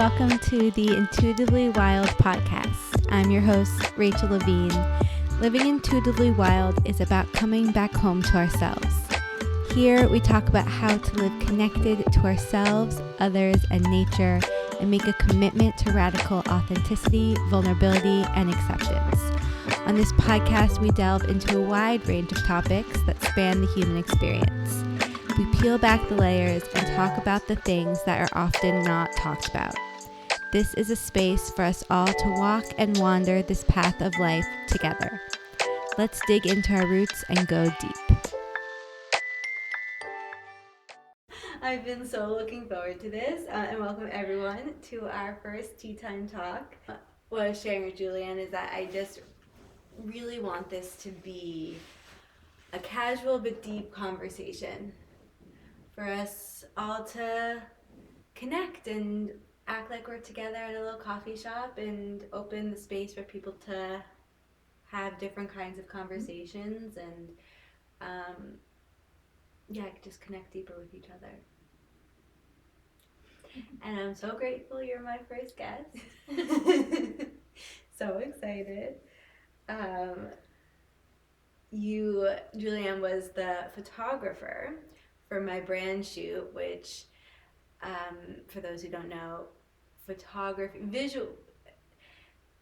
welcome to the Intuitively Wild podcast. I'm your host, Rachel Levine. Living intuitively wild is about coming back home to ourselves. Here, we talk about how to live connected to ourselves, others, and nature, and make a commitment to radical authenticity, vulnerability, and acceptance. On this podcast, we delve into a wide range of topics that span the human experience. We peel back the layers and talk about the things that are often not talked about. This is a space for us all to walk and wander this path of life together. Let's dig into our roots and go deep. I've been so looking forward to this, and welcome everyone to our first Tea Time Talk. What I was sharing with Julieanne is that I just really want this to be a casual but deep conversation for us all to connect and act like we're together at a little coffee shop and open the space for people to have different kinds of conversations and just connect deeper with each other. And I'm so grateful you're my first guest. So excited. Julieanne, was the photographer for my brand shoot, which, for those who don't know,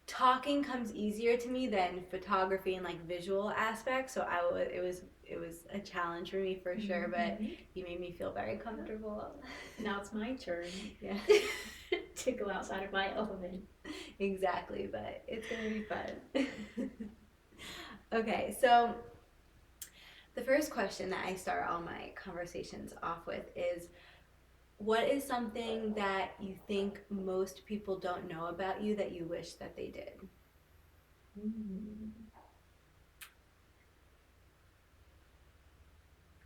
talking comes easier to me than photography and like visual aspects. So it was a challenge for me for sure, but you made me feel very comfortable. Now it's my turn. Yeah. To go outside of my element. Exactly, but it's gonna be fun. Okay, so the first question that I start all my conversations off with is, what is something that you think most people don't know about you that you wish that they did?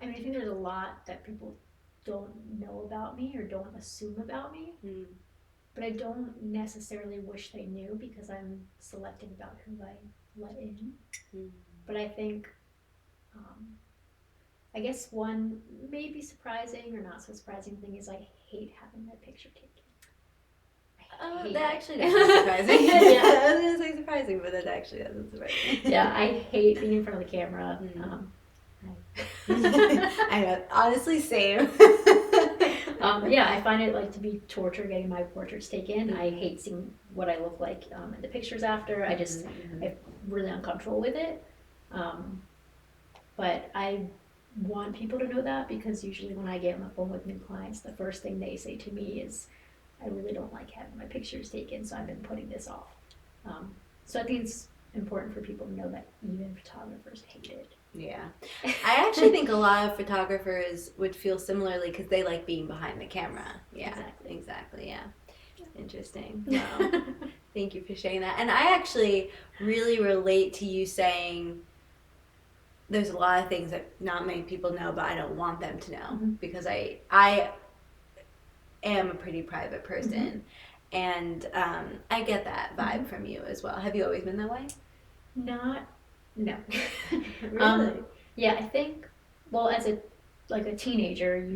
I mean, I think there's a lot that people don't know about me or don't assume about me, but I don't necessarily wish they knew because I'm selective about who I let in. But I think, I guess one maybe surprising or not so surprising thing is I hate having my picture taken. That actually doesn't surprise me. Yeah, I was gonna say surprising, but that actually doesn't surprise me. Yeah, I hate being in front of the camera. I know, honestly, same. I find it like to be torture getting my portraits taken. I hate seeing what I look like in the pictures after. I'm really uncomfortable with it. But I want people to know that because usually when I get on the phone with new clients, the first thing they say to me is, I really don't like having my pictures taken, so I've been putting this off. So I think it's important for people to know that even photographers hate it. Yeah. I actually think a lot of photographers would feel similarly because they like being behind the camera. Yeah, exactly, yeah. Interesting. Wow. Thank you for sharing that. And I actually really relate to you saying there's a lot of things that not many people know, but I don't want them to know because I am a pretty private person. And I get that vibe from you as well. Have you always been that way? No. Really? Yeah, I think, well, as a teenager,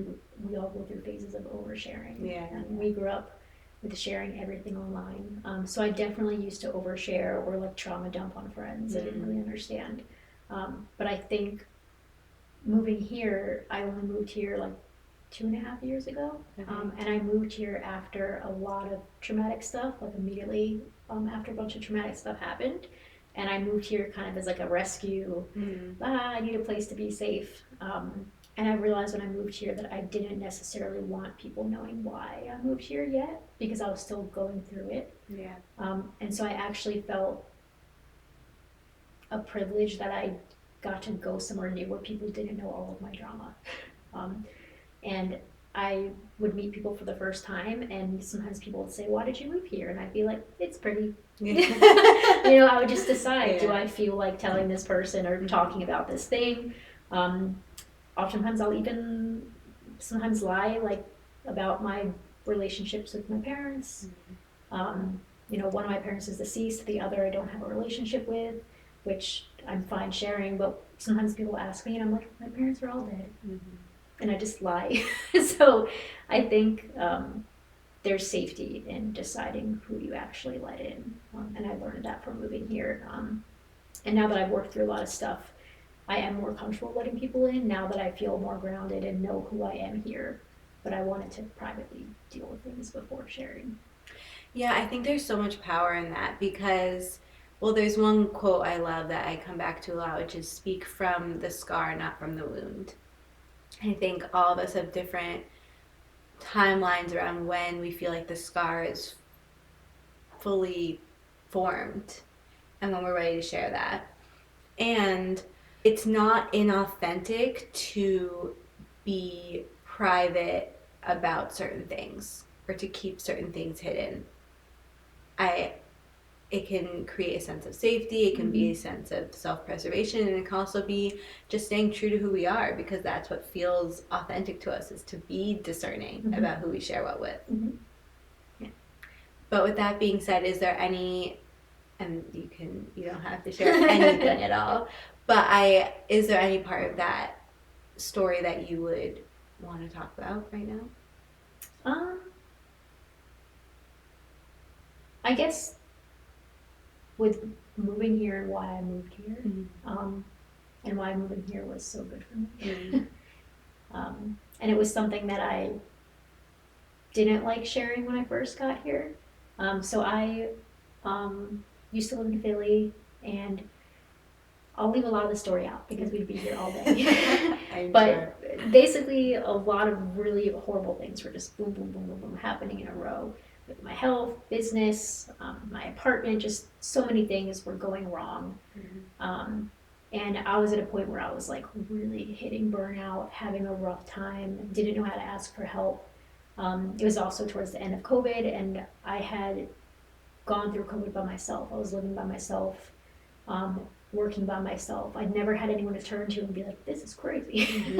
we all go through phases of oversharing. Yeah. And we grew up with sharing everything online. So I definitely used to overshare or like trauma dump on friends. I didn't really understand. But I think moving here, I only moved here like 2.5 years ago. And I moved here after a lot of traumatic stuff, like immediately after a bunch of traumatic stuff happened. And I moved here kind of as like a rescue. I need a place to be safe. And I realized when I moved here that I didn't necessarily want people knowing why I moved here yet because I was still going through it. Yeah. And so I actually felt a privilege that I got to go somewhere new where people didn't know all of my drama. And I would meet people for the first time, and sometimes people would say, "Why did you move here?" And I'd be like, "It's pretty." I would just decide, do I feel like telling this person or talking about this thing? Oftentimes I'll even sometimes lie like about my relationships with my parents. One of my parents is deceased, the other I don't have a relationship with, which I'm fine sharing, but sometimes people ask me and I'm like, my parents are all dead. And I just lie. So I think there's safety in deciding who you actually let in. And I learned that from moving here. And now that I've worked through a lot of stuff, I am more comfortable letting people in now that I feel more grounded and know who I am here. But I wanted to privately deal with things before sharing. Yeah, I think there's so much power in that because, well, there's one quote I love that I come back to a lot, which is speak from the scar, not from the wound. I think all of us have different timelines around when we feel like the scar is fully formed and when we're ready to share that. And it's not inauthentic to be private about certain things or to keep certain things hidden. It can create a sense of safety, it can be a sense of self-preservation, and it can also be just staying true to who we are, because that's what feels authentic to us, is to be discerning about who we share what with. Yeah. But with that being said, is there any, and you don't have to share anything at all, but is there any part of that story that you would want to talk about right now? I guess with moving here and why I moved here, and why moving here was so good for me. And it was something that I didn't like sharing when I first got here. So I used to live in Philly, and I'll leave a lot of the story out because we'd be here all day. But basically, a lot of really horrible things were just boom, boom, boom, boom, boom happening in a row. With my health, business, my apartment, just so many things were going wrong. And I was at a point where I was like really hitting burnout, having a rough time, didn't know how to ask for help. It was also towards the end of COVID, and I had gone through COVID by myself. I was living by myself, working by myself. I'd never had anyone to turn to and be like, this is crazy.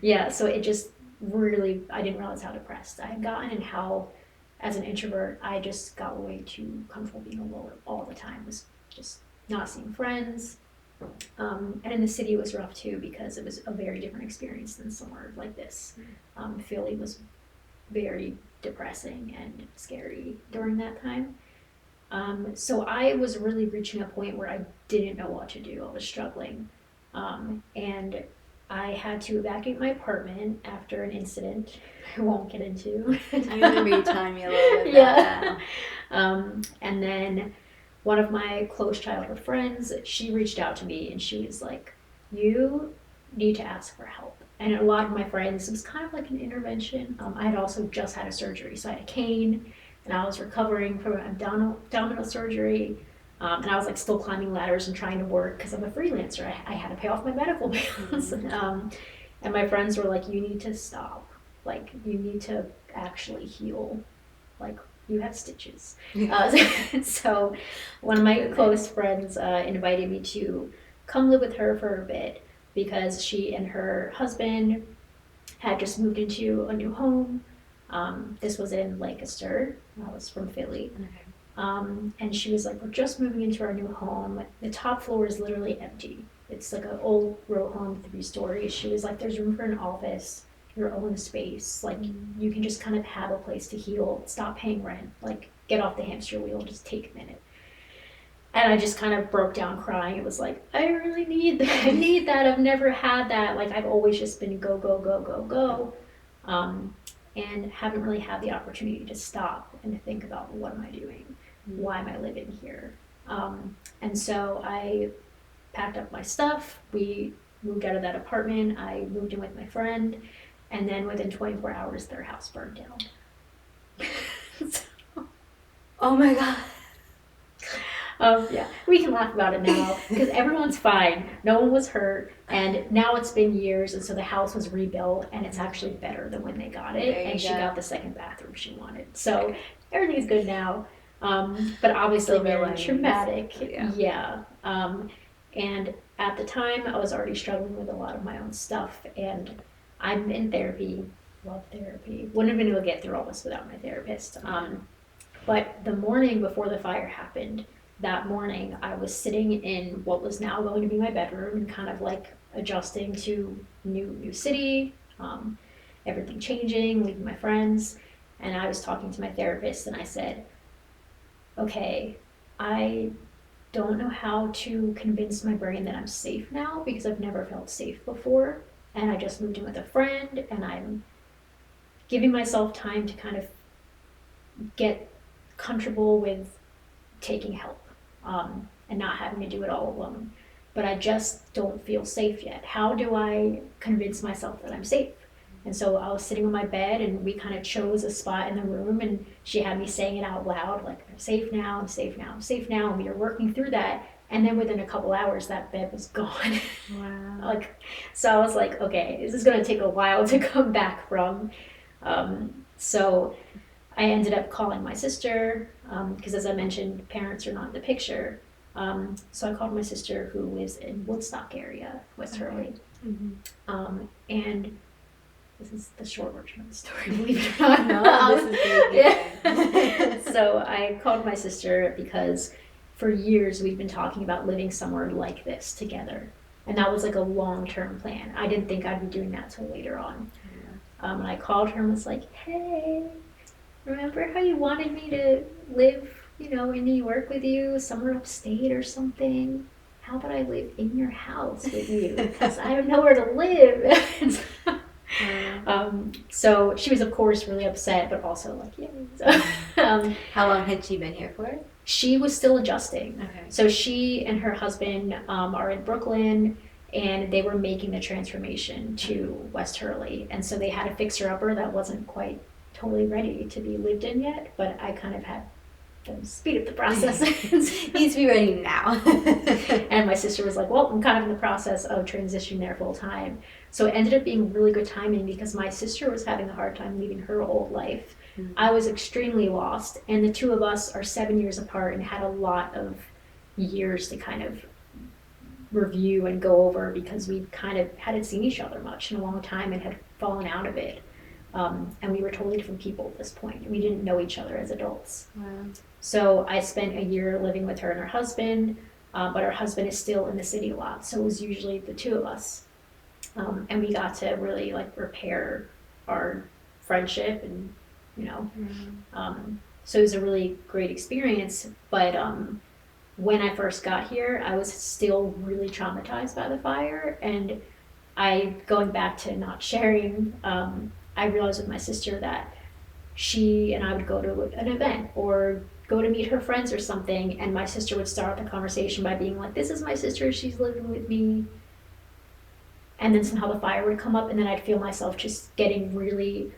Yeah, so it just really, I didn't realize how depressed I had gotten and how, as an introvert, I just got way too comfortable being alone all the time. Was just not seeing friends. And in the city it was rough too, because it was a very different experience than somewhere like this. Philly was very depressing and scary during that time. So I was really reaching a point where I didn't know what to do. I was struggling. And I had to evacuate my apartment after an incident I won't get into. I remember you telling me a little bit about that. And then one of my close childhood friends, she reached out to me and she was like, you need to ask for help. And a lot of my friends, it was kind of like an intervention. I had also just had a surgery, so I had a cane, and I was recovering from abdominal surgery. And I was like still climbing ladders and trying to work because I'm a freelancer. I had to pay off my medical bills. And my friends were like, you need to stop. Like, you need to actually heal. Like, you have stitches. So one of my close friends invited me to come live with her for a bit because she and her husband had just moved into a new home. This was in Lancaster. I was from Philly. And she was like, we're just moving into our new home. The top floor is literally empty. It's like an old row home, 3 stories. She was like, there's room for an office, your own space. Like, you can just kind of have a place to heal, stop paying rent, like, get off the hamster wheel, just take a minute. And I just kind of broke down crying. It was like, I really need that. I need that. I've never had that. Like, I've always just been go, go, go, go, go. And haven't really had the opportunity to stop and to think about, what am I doing? Why am I living here? And so I packed up my stuff. We moved out of that apartment. I moved in with my friend. And then within 24 hours, their house burned down. Oh my God. Yeah, we can laugh about it now because everyone's fine. No one was hurt. And now it's been years. And so the house was rebuilt and it's actually better than when they got it. And she got the second bathroom she wanted. So everything's good now. But obviously very traumatic. Yeah. And at the time I was already struggling with a lot of my own stuff, and I'm in therapy, love therapy. Wouldn't have been able to get through all this without my therapist. But the morning before the fire happened, that morning I was sitting in what was now going to be my bedroom and kind of like adjusting to new city, everything changing, leaving my friends. And I was talking to my therapist and I said, okay, I don't know how to convince my brain that I'm safe now because I've never felt safe before. And I just moved in with a friend and I'm giving myself time to kind of get comfortable with taking help and not having to do it all alone. But I just don't feel safe yet. How do I convince myself that I'm safe? And so I was sitting on my bed and we kind of chose a spot in the room and she had me saying it out loud, like, I'm safe now, I'm safe now, I'm safe now. And we were working through that. And then within a couple hours, that bed was gone. Wow. So I was like, okay, this is going to take a while to come back from. So I ended up calling my sister because, as I mentioned, parents are not in the picture. So I called my sister who lives in Woodstock area, West Hurley. And this is the short version of the story, believe it or not. No, this is yeah. So I called my sister because for years we've been talking about living somewhere like this together. And that was like a long-term plan. I didn't think I'd be doing that till later on. And I called her and was like, hey, remember how you wanted me to live, in New York with you, somewhere upstate or something? How about I live in your house with you? Because I don't know where to live. So she was, of course, really upset, but also like, yay. So, how long had she been here for? She was still adjusting. Okay. So she and her husband are in Brooklyn, and they were making the transformation to West Hurley. And so they had a fixer-upper that wasn't quite totally ready to be lived in yet, but I kind of had them speed up the process. Needs to be ready now. And my sister was like, well, I'm kind of in the process of transitioning there full time. So it ended up being really good timing because my sister was having a hard time leaving her old life. Mm-hmm. I was extremely lost, and the two of us are 7 years apart and had a lot of years to kind of review and go over because we kind of hadn't seen each other much in a long time and had fallen out of it. And we were totally different people at this point, and we didn't know each other as adults. Wow. So I spent a year living with her and her husband, but her husband is still in the city a lot, so it was usually the two of us. And we got to really repair our friendship and, so it was a really great experience. But when I first got here, I was still really traumatized by the fire. And going back to not sharing, I realized with my sister that she and I would go to an event or go to meet her friends or something, and my sister would start the conversation by being like, this is my sister, she's living with me. And then somehow the fire would come up, and then I'd feel myself just getting really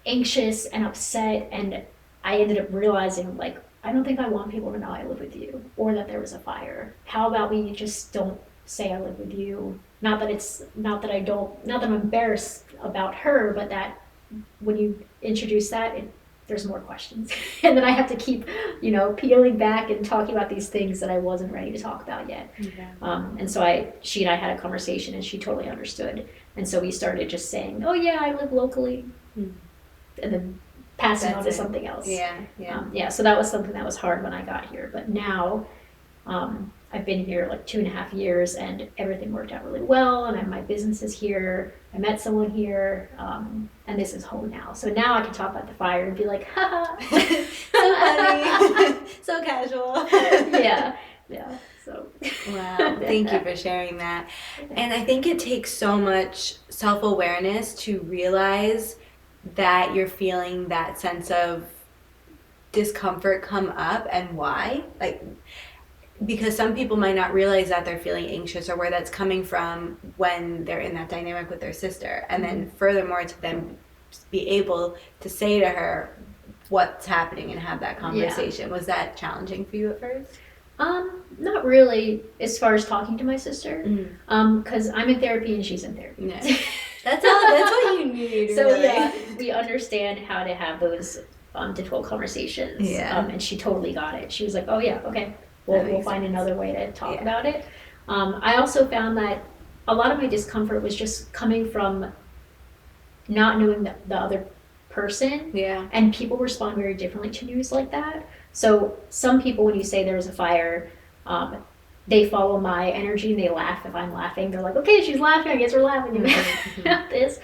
anxious and upset. And I ended up realizing, I don't think I want people to know I live with you or that there was a fire. How about we just don't say I live with you? Not that I'm embarrassed about her, but that when you introduce that, there's more questions. And then I have to keep, peeling back and talking about these things that I wasn't ready to talk about yet. Yeah. And so she and I had a conversation, and she totally understood. And so we started just saying, oh yeah, I live locally. And then passing on to something else. Yeah. So that was something that was hard when I got here. But now, I've been here 2.5 years, and everything worked out really well. And my business is here. I met someone here, and this is home now. So now I can talk about the fire and be like, ha so funny, so casual. Yeah. So. Wow, thank you for sharing that. And I think it takes so much self-awareness to realize that you're feeling that sense of discomfort come up and why. Because some people might not realize that they're feeling anxious or where that's coming from when they're in that dynamic with their sister. And then furthermore, to then be able to say to her what's happening and have that conversation. Yeah. Was that challenging for you at first? Not really, as far as talking to my sister. Because I'm in therapy and she's in therapy. Yeah. That's what you need. So really. Yeah, we understand how to have those difficult conversations. Yeah. And she totally got it. She was like, oh yeah, okay. We'll find another way to talk about it. I also found that a lot of my discomfort was just coming from not knowing the other person. Yeah. And people respond very differently to news like that. So some people, when you say there's a fire, they follow my energy and they laugh if I'm laughing. They're like, okay, she's laughing. I guess we're laughing about this.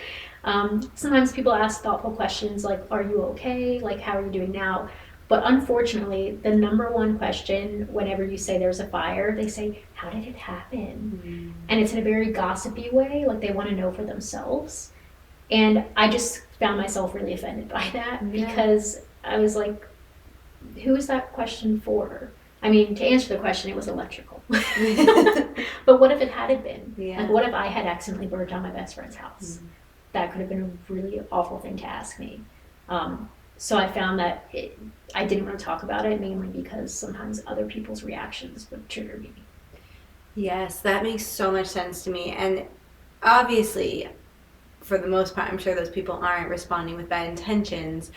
Sometimes people ask thoughtful questions like, are you okay? Like, how are you doing now? But unfortunately, the number one question whenever you say there's a fire, they say, how did it happen? Mm. And it's in a very gossipy way, like they want to know for themselves. And I just found myself really offended by that because I was like, who is that question for? I mean, to answer the question, it was electrical. But what if it hadn't been? Yeah. Like, what if I had accidentally burned down my best friend's house? Mm. That could have been a really awful thing to ask me. So I found that I didn't want to talk about it, mainly because sometimes other people's reactions would trigger me. Yes, that makes so much sense to me. And obviously, for the most part, I'm sure those people aren't responding with bad intentions.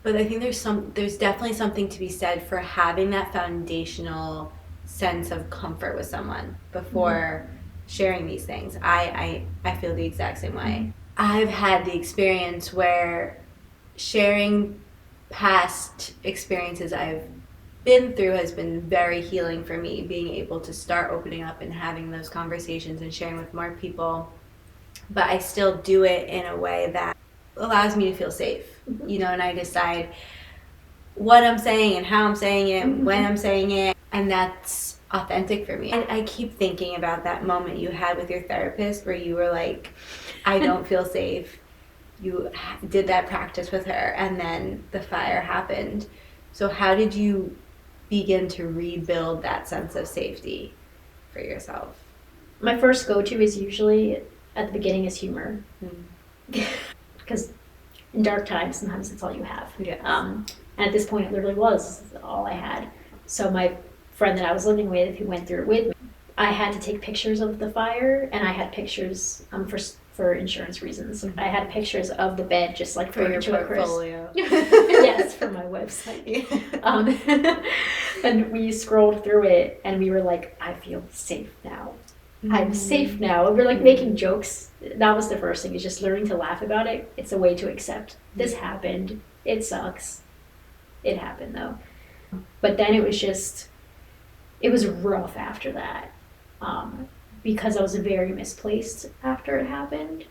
But I think there's definitely something to be said for having that foundational sense of comfort with someone before sharing these things. I feel the exact same way. I've had the experience where sharing past experiences I've been through has been very healing for me, being able to start opening up and having those conversations and sharing with more people. But I still do it in a way that allows me to feel safe, you know, and I decide what I'm saying and how I'm saying it, when I'm saying it, and that's authentic for me. And I keep thinking about that moment you had with your therapist where you were like, I don't feel safe. You did that practice with her, and then the fire happened. So how did you begin to rebuild that sense of safety for yourself? My first go-to is usually at the beginning is humor. Because in dark times, sometimes it's all you have. Yes. And at this point, it literally was all I had. So my friend that I was living with, who went through it with me, I had to take pictures of the fire, and I had pictures for insurance reasons. I had pictures of the bed, just like for your portfolio. Yes, for my website. And we scrolled through it, and we were like, I feel safe now. I'm safe now. And we're like making jokes. That was the first thing, is just learning to laugh about it. It's a way to accept this happened. It sucks. It happened though. But then it was rough after that. Because I was very misplaced after it happened.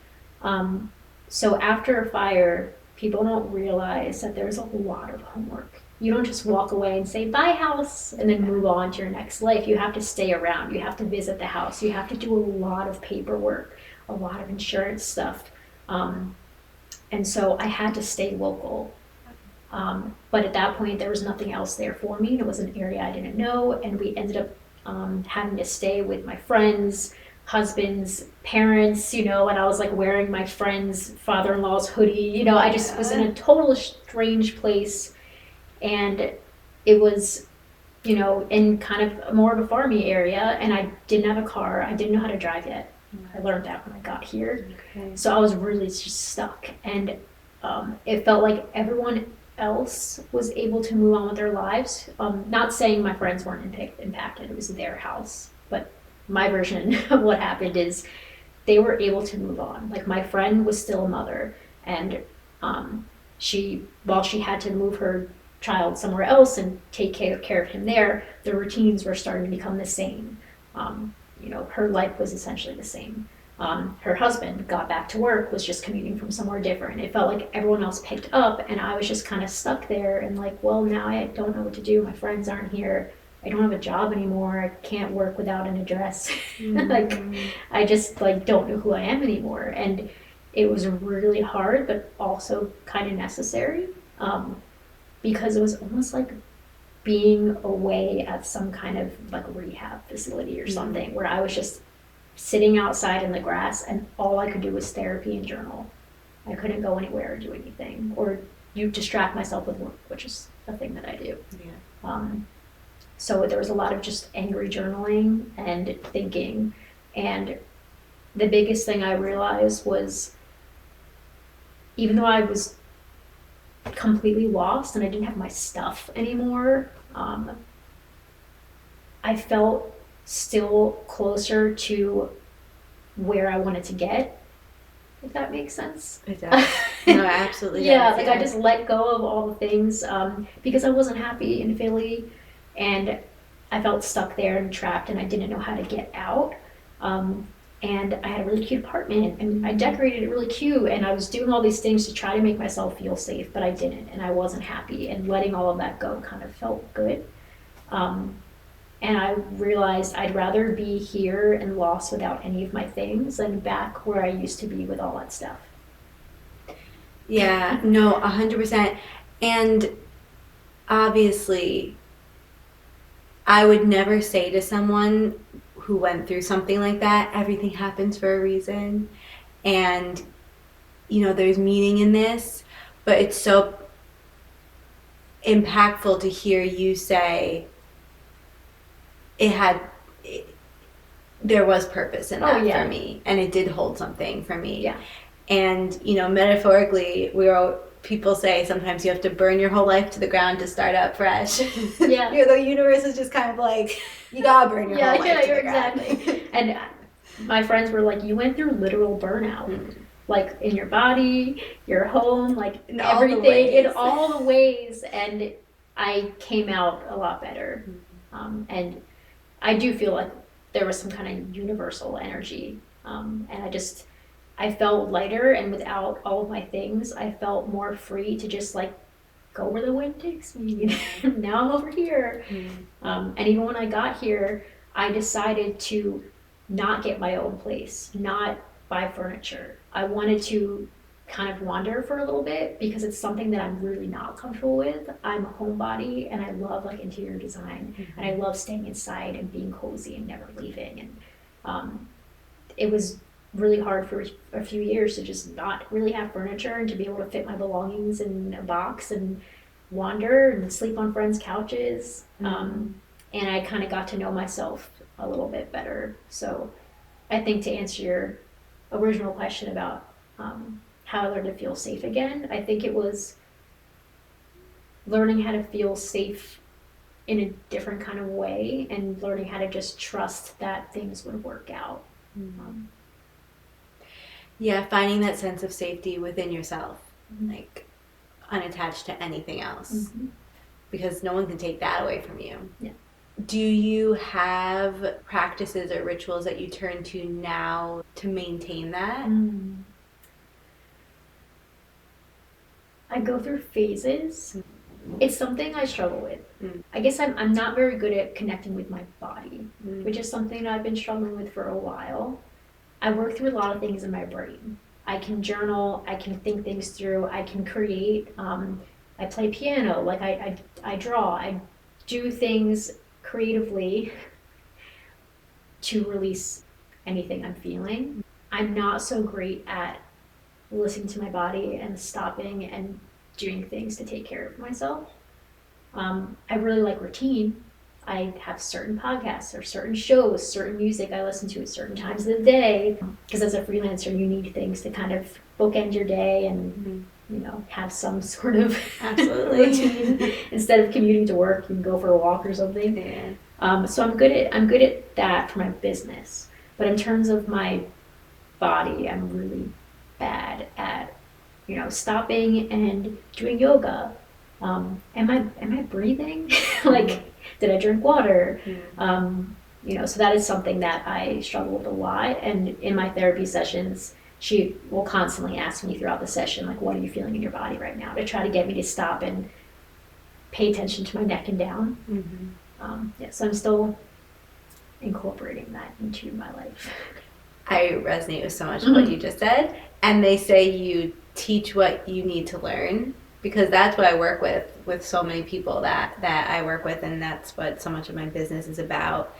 So after a fire, people don't realize that there's a lot of homework. You don't just walk away and say, bye house, and then move on to your next life. You have to stay around. You have to visit the house. You have to do a lot of paperwork, a lot of insurance stuff. And so I had to stay local. But at that point, there was nothing else there for me. It was an area I didn't know, and we ended up having to stay with my friends, husbands, parents, you know, and I was like wearing my friend's father-in-law's hoodie. You know, I just was in a total strange place. And it was, you know, in kind of more of a farmy area, and I didn't have a car. I didn't know how to drive yet. I learned that when I got here. Okay. So I was really just stuck, and it felt like everyone else was able to move on with their lives. Not saying my friends weren't impacted. It was their house. But my version of what happened is they were able to move on. Like, my friend was still a mother, and while she had to move her child somewhere else and take care of him there, the routines were starting to become the same. You know, her life was essentially the same. Her husband got back to work, was just commuting from somewhere different. It felt like everyone else picked up, and I was just kind of stuck there and like, well, now I don't know what to do. My friends aren't here. I don't have a job anymore. I can't work without an address. Like, I just like don't know who I am anymore. And it was really hard, but also kind of necessary. Because it was almost like being away at some kind of like rehab facility or something, where I was just sitting outside in the grass, and all I could do was therapy and journal. I couldn't go anywhere or do anything, or distract myself with work, which is a thing that I do. Yeah. So there was a lot of just angry journaling and thinking, and the biggest thing I realized was, even though I was completely lost and I didn't have my stuff anymore, I felt still closer to where I wanted to get, if that makes sense. It does. No, absolutely. Yeah, like I just let go of all the things because I wasn't happy in Philly, and I felt stuck there and trapped, and I didn't know how to get out. and I had a really cute apartment, and I decorated it really cute, and I was doing all these things to try to make myself feel safe, but I didn't, and I wasn't happy, and letting all of that go kind of felt good. And I realized I'd rather be here and lost without any of my things than back where I used to be with all that stuff. Yeah, no, 100%. And obviously, I would never say to someone who went through something like that, everything happens for a reason. And, there's meaning in this, but it's so impactful to hear you say there was purpose in that for me, and it did hold something for me. Yeah. And, metaphorically, people say sometimes you have to burn your whole life to the ground to start out fresh. Yeah. The universe is just kind of like, you gotta burn your whole life to the ground. Exactly. And my friends were like, you went through literal burnout. Mm-hmm. Like in your body, your home, like in everything, in all the ways. And I came out a lot better. Mm-hmm. And I do feel like there was some kind of universal energy. And I felt lighter, and without all of my things, I felt more free to just like go where the wind takes me. Now I'm over here. Mm-hmm. And even when I got here, I decided to not get my own place, not buy furniture. I wanted to kind of wander for a little bit because it's something that I'm really not comfortable with. I'm a homebody, and I love like interior design, mm-hmm. and I love staying inside and being cozy and never leaving. And it was really hard for a few years to just not really have furniture and to be able to fit my belongings in a box and wander and sleep on friends' couches. Mm-hmm. And I kind of got to know myself a little bit better. So I think to answer your original question about how I learned to feel safe again, I think it was learning how to feel safe in a different kind of way and learning how to just trust that things would work out. Mm-hmm. Yeah, finding that sense of safety within yourself, mm-hmm. like unattached to anything else, mm-hmm. because no one can take that away from you. Yeah. Do you have practices or rituals that you turn to now to maintain that? Mm. I go through phases. Mm. It's something I struggle with. Mm. I guess I'm not very good at connecting with my body, which is something I've been struggling with for a while. I work through a lot of things in my brain. I can journal, I can think things through, I can create, I play piano, like I draw, I do things creatively to release anything I'm feeling. I'm not so great at listening to my body and stopping and doing things to take care of myself. I really like routine. I have certain podcasts or certain shows, certain music I listen to at certain times of the day. Because as a freelancer, you need things to kind of bookend your day and, have some sort of routine. Instead of commuting to work, you can go for a walk or something. Yeah. So I'm good at that for my business. But in terms of my body, I'm really bad at, stopping and doing yoga. Am I breathing? Did I drink water? So that is something that I struggle with a lot. And in my therapy sessions, she will constantly ask me throughout the session, what are you feeling in your body right now? To try to get me to stop and pay attention to my neck and down. Mm-hmm. So I'm still incorporating that into my life. I resonate with so much of what you just said. And they say you teach what you need to learn. Because that's what I work with so many people that I work with, and that's what so much of my business is about.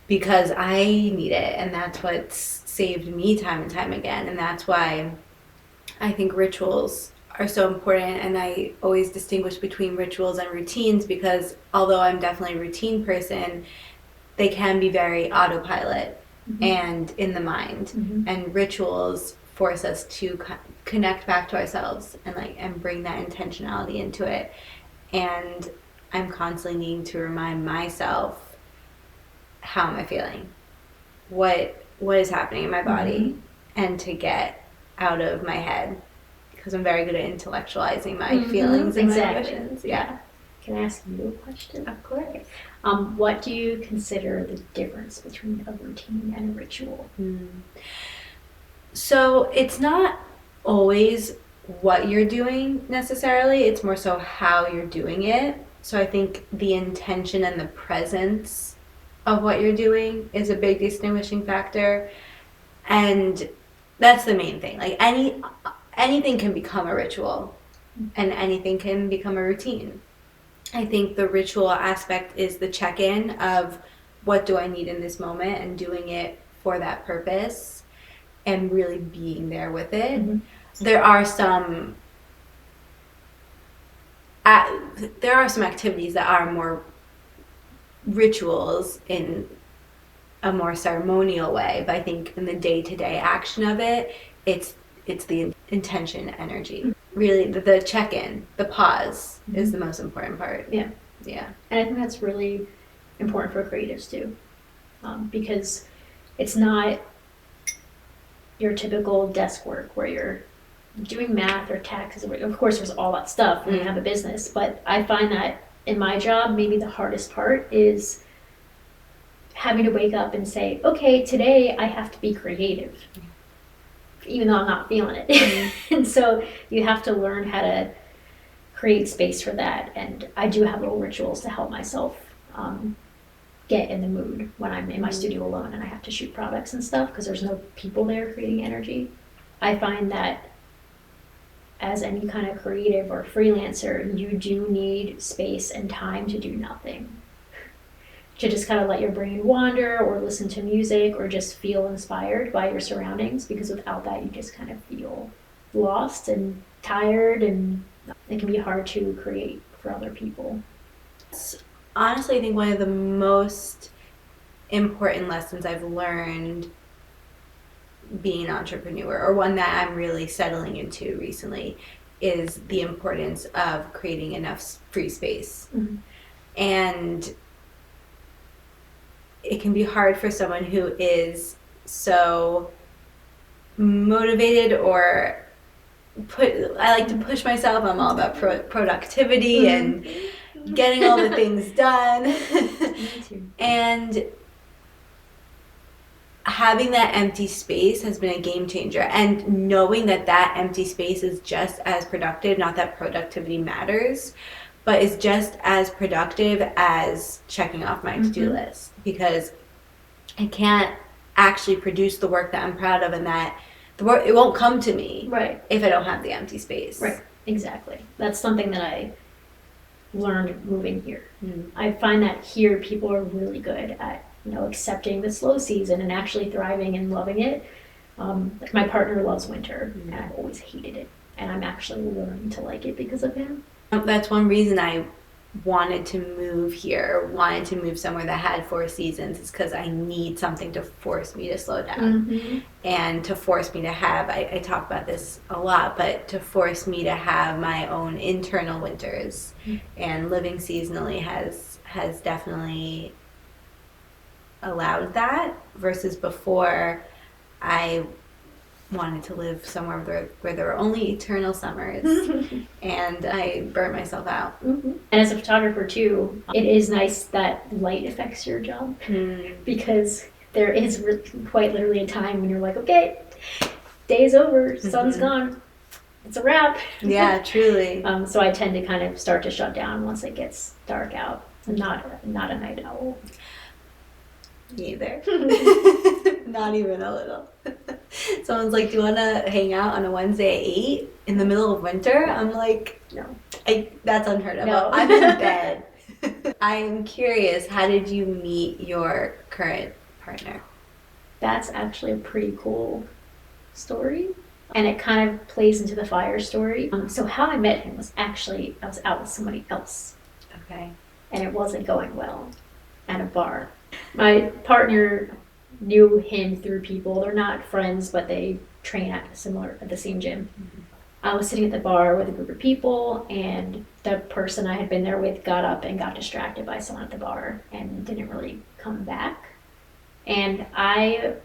Because I need it, and that's what's saved me time and time again, and that's why I think rituals are so important, and I always distinguish between rituals and routines, because although I'm definitely a routine person, they can be very autopilot mm-hmm. and in the mind, mm-hmm. and rituals force us to connect back to ourselves and bring that intentionality into it. And I'm constantly needing to remind myself, how am I feeling? What is happening in my body? Mm-hmm. And to get out of my head, because I'm very good at intellectualizing my mm-hmm. feelings and my emotions. Yeah. Can I ask you a question? Of course. What do you consider the difference between a routine and a ritual? So it's not always what you're doing necessarily, it's more so how you're doing it. So I think the intention and the presence of what you're doing is a big distinguishing factor. And that's the main thing. Like anything can become a ritual and anything can become a routine. I think the ritual aspect is the check-in of what do I need in this moment and doing it for that purpose and really being there with it. Mm-hmm. There are some activities that are more rituals in a more ceremonial way, but I think in the day-to-day action of it, it's the intention energy. Really, the check-in, the pause is the most important part. Yeah. And I think that's really important for creatives too, because it's not your typical desk work where you're doing math or taxes. Of course, there's all that stuff when you have a business, but I find that in my job, maybe the hardest part is having to wake up and say, okay, today I have to be creative, even though I'm not feeling it. And so you have to learn how to create space for that. And I do have little rituals to help myself get in the mood when I'm in my studio alone and I have to shoot products and stuff because there's no people there creating energy. I find that as any kind of creative or freelancer, you do need space and time to do nothing. To just kind of let your brain wander or listen to music or just feel inspired by your surroundings, because without that you just kind of feel lost and tired, and it can be hard to create for other people. Honestly, I think one of the most important lessons I've learned being an entrepreneur, or one that I'm really settling into recently, is the importance of creating enough free space. And it can be hard for someone who is so motivated, or I like to push myself. I'm all about productivity and getting all the things done. Me too. And having that empty space has been a game changer, and knowing that empty space is just as productive, not that productivity matters, but is just as productive as checking off my to-do list, because I can't actually produce the work that I'm proud of, and that the work, it won't come to me if I don't have the empty space. Right, exactly. That's something that I learned moving here. I find that here people are really good at accepting the slow season and actually thriving and loving it. Like my partner loves winter, and I've always hated it, and I'm actually learning to like it because of him. That's one reason I wanted to move here, wanted to move somewhere that had 4 seasons, is because I need something to force me to slow down, and to force me to have, I talk about this a lot, but to force me to have my own internal winters. And living seasonally has definitely allowed that, versus before I wanted to live somewhere where there were only eternal summers, and I burnt myself out. And as a photographer too, it is nice that light affects your job, because there is quite literally a time when you're like, okay, day's over, sun's gone, it's a wrap. Yeah, truly. So I tend to kind of start to shut down once it gets dark out. I'm not a night owl. Neither. Not even a little. Someone's like, do you want to hang out on a Wednesday at 8 in the middle of winter? I'm like, no. That's unheard of. No. I'm in bed. I'm curious, how did you meet your current partner? That's actually a pretty cool story, and it kind of plays into the fire story. So how I met him was actually, I was out with somebody else. Okay. And it wasn't going well at a bar. My partner knew him through people. They're not friends, but they train at the same gym. I was sitting at the bar with a group of people, and the person I had been there with got up and got distracted by someone at the bar and didn't really come back. And I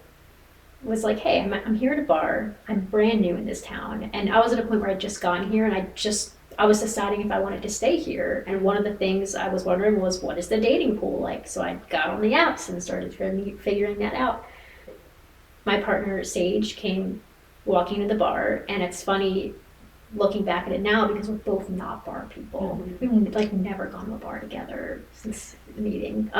was like, hey, I'm here at a bar. I'm brand new in this town. And I was at a point where I'd just gotten here, and I was deciding if I wanted to stay here. And one of the things I was wondering was, what is the dating pool like? So I got on the apps and started figuring that out. My partner, Sage, came walking to the bar, and it's funny looking back at it now because we're both not bar people. Mm-hmm. We've like never gone to a bar together since the meeting.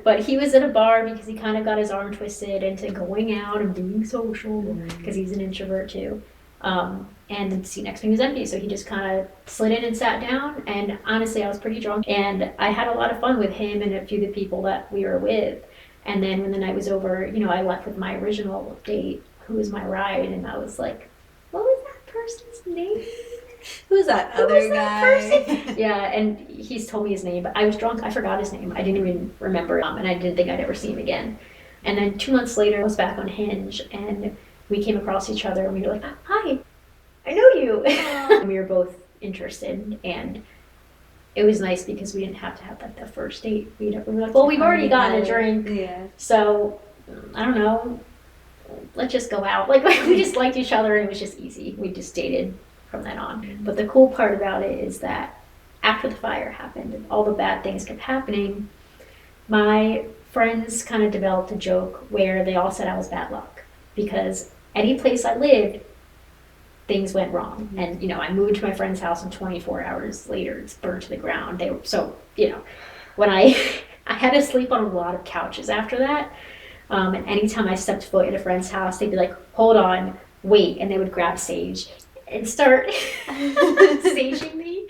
But he was at a bar because he kind of got his arm twisted into going out and being social because he's an introvert too. And the seat next to me was empty, so he just kind of slid in and sat down. And honestly, I was pretty drunk, and I had a lot of fun with him and a few of the people that we were with. And then when the night was over, you know, I left with my original date, who was my ride, and I was like, what was that person's name? Who's that other guy? Yeah, and he's told me his name, but I was drunk. I forgot his name. I didn't even remember, and I didn't think I'd ever see him again. And then 2 months later, I was back on Hinge, and we came across each other, and we were like, hi, I know you. And we were both interested, and it was nice because we didn't have to have like the first date. We were like, well, we've already gotten a drink. Yeah. So, I don't know, let's just go out. Like, we just liked each other, and it was just easy. We just dated from then on. But the cool part about it is that after the fire happened and all the bad things kept happening, my friends kind of developed a joke where they all said I was bad luck because any place I lived, things went wrong. And, you know, I moved to my friend's house and 24 hours later it's burned to the ground. They were so, you know, when I had to sleep on a lot of couches after that. And anytime I stepped foot at a friend's house, they'd be like, hold on, wait. And they would grab sage and start saging me.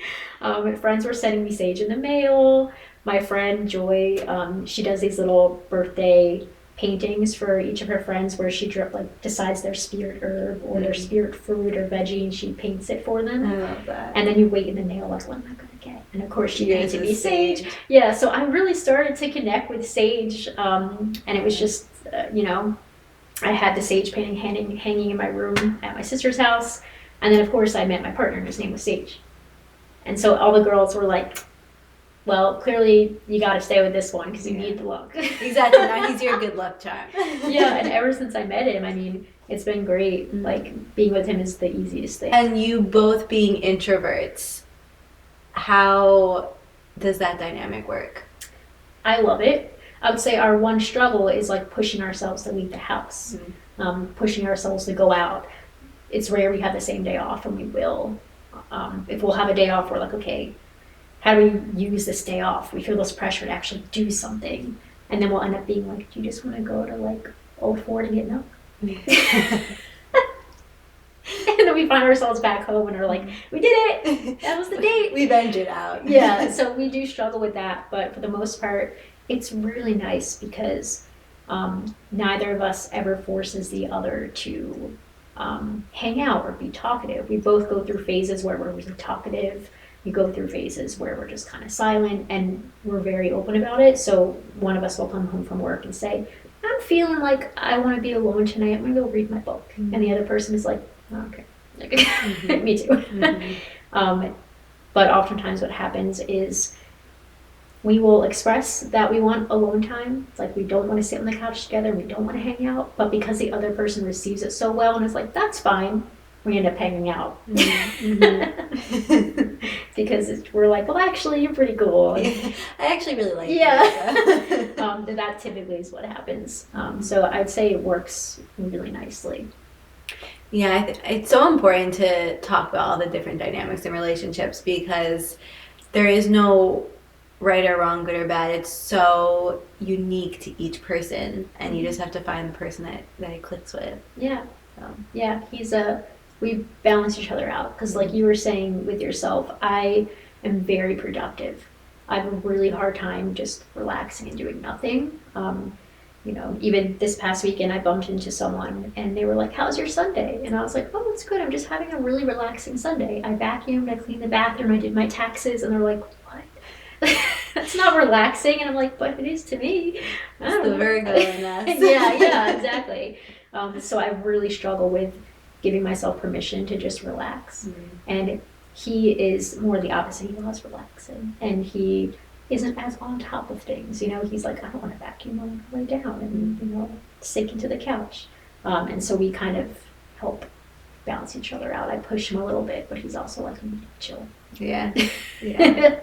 Friends were sending me sage in the mail. My friend Joy, she does these little birthday paintings for each of her friends where she decides their spirit herb or their spirit fruit or veggie, and she paints it for them. I love that. And then you wait in the mail like, what am I going to get? And of course she painted me sage. Yeah, so I really started to connect with sage, and it was just, you know, I had the sage painting hanging in my room at my sister's house. And then, of course, I met my partner, and his name was Sage. And so all the girls were like, well, clearly you got to stay with this one because you need the luck. Exactly. Now he's your good luck charm. Yeah, and ever since I met him, I mean, it's been great. Mm-hmm. Like, being with him is the easiest thing. And you both being introverts, how does that dynamic work? I love it. I would say our one struggle is, like, pushing ourselves to leave the house, pushing ourselves to go out. It's rare we have the same day off, and we will. If we'll have a day off, we're like, okay, how do we use this day off? We feel this pressure to actually do something. And then we'll end up being like, do you just want to go to like Old Ford and get milk? And then we find ourselves back home and are like, we did it! That was the date! We ventured out. Yeah, so we do struggle with that, but for the most part, it's really nice because neither of us ever forces the other to hang out or be talkative. We both go through phases where we're really talkative. We go through phases where we're just kind of silent, and we're very open about it. So one of us will come home from work and say, I'm feeling like I want to be alone tonight. I'm going to go read my book. Mm-hmm. And the other person is like, oh, okay. Like, me too. Mm-hmm. But oftentimes what happens is we will express that we want alone time. It's like we don't want to sit on the couch together. We don't want to hang out. But because the other person receives it so well and is like, that's fine, we end up hanging out. Mm-hmm. Because we're like, well, actually, you're pretty cool. I actually really like you. Yeah. That typically is what happens. So I'd say it works really nicely. Yeah, it's so important to talk about all the different dynamics in relationships because there is no right or wrong, good or bad. It's so unique to each person, and you just have to find the person that it clicks with. Yeah. Yeah, we balance each other out because like you were saying with yourself, I am very productive. I have a really hard time just relaxing and doing nothing. You know, even this past weekend I bumped into someone and they were like, how's your Sunday? And I was like, oh, it's good. I'm just having a really relaxing Sunday. I vacuumed, I cleaned the bathroom, I did my taxes. And they're like, what? That's not relaxing. And I'm like, but it is to me. It's the Virgo in us. Yeah, exactly. So I really struggle with giving myself permission to just relax. Mm-hmm. And he is more the opposite. He loves relaxing. And he isn't as on top of things. You know, he's like, I don't want to vacuum, I want to lay down and, you know, sink into the couch. And so we kind of help balance each other out. I push him a little bit, but he's also like, chill. Yeah. Yeah.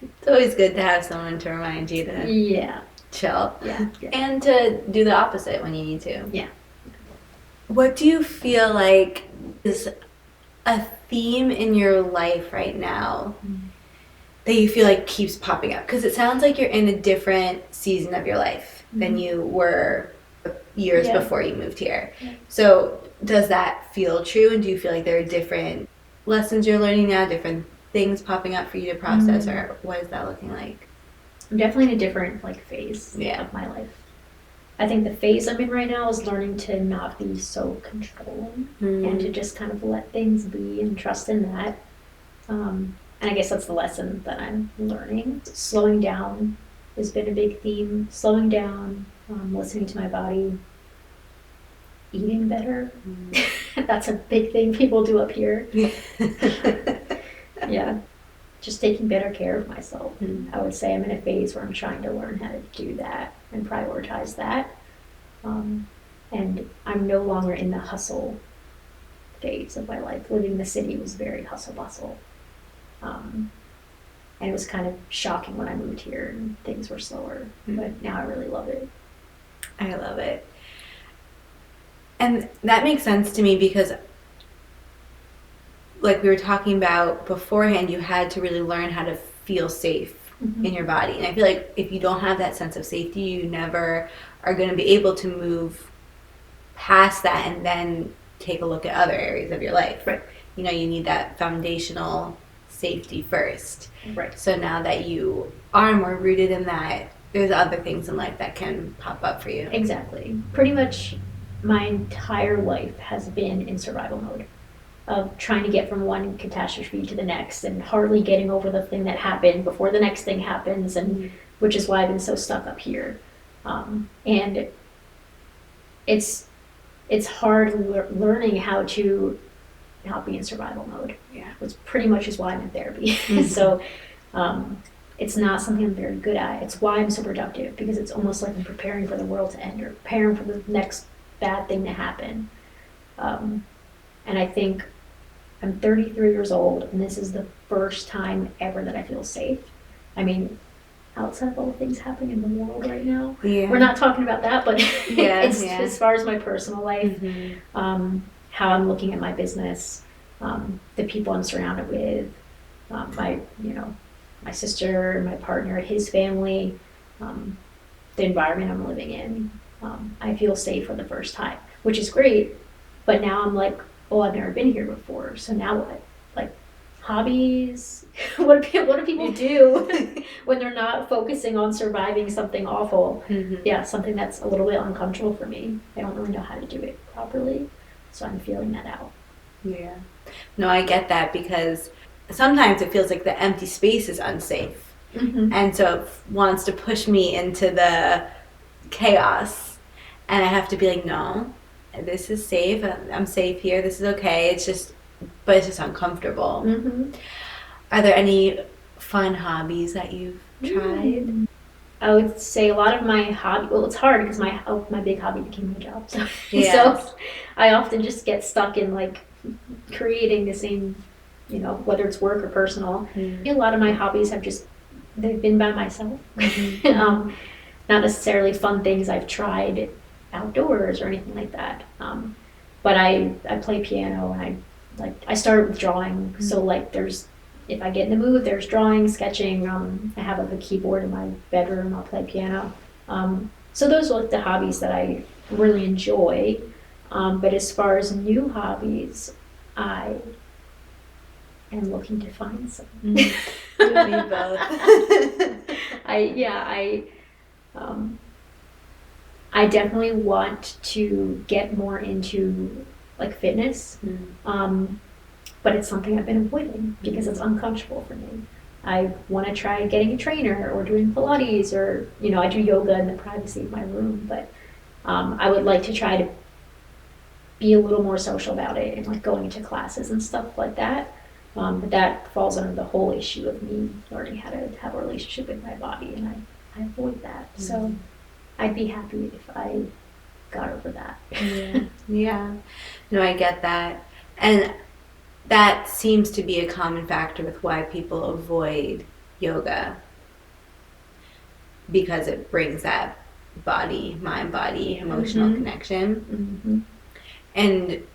It's always good to have someone to remind you to chill. Yeah. And to do the opposite when you need to. Yeah. What do you feel like is a theme in your life right now that you feel like keeps popping up? Because it sounds like you're in a different season of your life than you were years before you moved here. Yeah. So does that feel true? And do you feel like there are different lessons you're learning now, different things popping up for you to process, or what is that looking like? I'm definitely in a different phase of my life. I think the phase I'm in right now is learning to not be so controlling and to just kind of let things be and trust in that. And I guess that's the lesson that I'm learning. Slowing down has been a big theme. Slowing down, listening to my body, eating better. That's a big thing people do up here. Yeah. Just taking better care of myself. I would say I'm in a phase where I'm trying to learn how to do that and prioritize that. And I'm no longer in the hustle phase of my life. Living in the city was very hustle bustle. And it was kind of shocking when I moved here and things were slower. But now I really love it. I love it. And that makes sense to me because, like we were talking about beforehand, you had to really learn how to feel safe in your body. And I feel like if you don't have that sense of safety, you never are going to be able to move past that and then take a look at other areas of your life. Right. You know, you need that foundational safety first. Right. So now that you are more rooted in that, there's other things in life that can pop up for you. Exactly. Pretty much my entire life has been in survival mode of trying to get from one catastrophe to the next and hardly getting over the thing that happened before the next thing happens, and which is why I've been so stuck up here. And it's hard learning how to not be in survival mode. Yeah. Which pretty much is why I'm in therapy. So it's not something I'm very good at. It's why I'm so productive, because it's almost like I'm preparing for the world to end or preparing for the next bad thing to happen. And I think I'm 33 years old, and this is the first time ever that I feel safe. I mean, outside of all the things happening in the world right now, we're not talking about that, but as far as my personal life, how I'm looking at my business, the people I'm surrounded with, my sister, my partner, his family, the environment I'm living in. I feel safe for the first time, which is great. But now I'm like, oh, I've never been here before. So now what? Like, hobbies? what do people do when they're not focusing on surviving something awful? Yeah, something that's a little bit uncomfortable for me. I don't really know how to do it properly. So I'm feeling that out. Yeah. No, I get that, because sometimes it feels like the empty space is unsafe. And so it wants to push me into the chaos. And I have to be like, no, this is safe. I'm safe here. This is okay. It's just uncomfortable. Are there any fun hobbies that you've tried? I would say a lot of my hobby. Well, it's hard because my big hobby became my job. So, so I often just get stuck in like creating the same, whether it's work or personal. A lot of my hobbies they've been by myself. Not necessarily fun things I've tried outdoors or anything like that. But I play piano, and I started with drawing. So if I get in the mood, there's drawing, sketching. I have a keyboard in my bedroom. I'll play piano. So those are the hobbies that I really enjoy. But as far as new hobbies, I am looking to find some. Me both. I definitely want to get more into fitness, but it's something I've been avoiding because it's uncomfortable for me. I want to try getting a trainer or doing Pilates, or I do yoga in the privacy of my room, but I would like to try to be a little more social about it and going to classes and stuff like that. But that falls under the whole issue of me learning how to have a relationship with my body, and I avoid that. So I'd be happy if I got over that. Yeah. No, I get that. And that seems to be a common factor with why people avoid yoga, because it brings that mind-body emotional connection. And